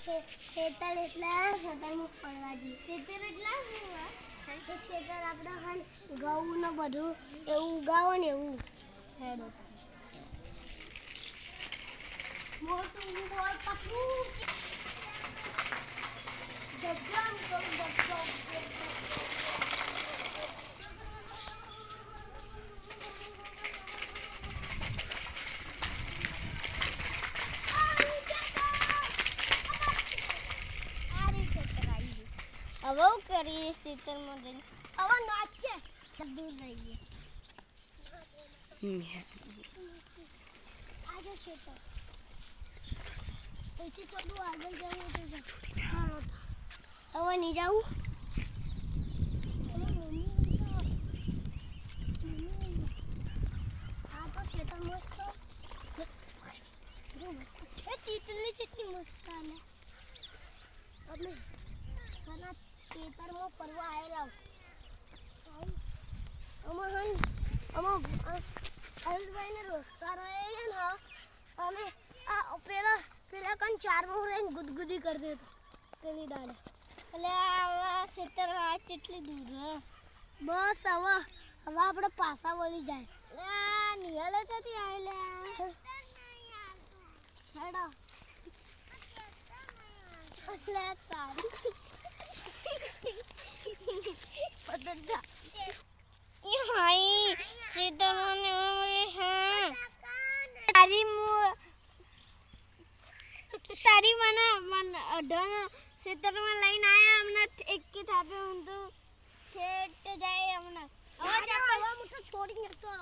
ખેતર એટલા ખેતરમાં ફરવા જઈએ. ખેતર એટલા ખેતર આપણે હાલ ઘઉં ને બધું એવું ઉગાવો ને એવું હેડો મોટું હોય પપ્પુ જગ્યા કરું બધો હવે કરીએ સીતરમાં જઈને હવે નાચીએ દૂર રહીએ આજે ક્ષેત્ર પછી થોડું આગળ જવું તો હવે નહીં જાઉં આ તો ક્ષેત્ર મસ્ત એ તીતલી કેટલી મસ્ત આને અમે ઘણા ખેતરમાં ફરવા આવેલા અરુણભાઈને રોસ્તા રહે ને અમે આ પેલા કન ચારમાં રહીને ગુદગુદી કરી દેતો પેલી દાડે એટલે આવા ખેતર આ કેટલી દૂર બસ હવે આપણે પાછા વળી જાય નિહાલે ચોથી આવેલે હેડો એટલે તારી પતંગા એ હાઈ સીધોને હા તારી મને અઢાનો સીધોમાં લઈને આયા અમને એક કે થાપે હું તો છેટ જાય અમને હવે મુઠો છોડી નતો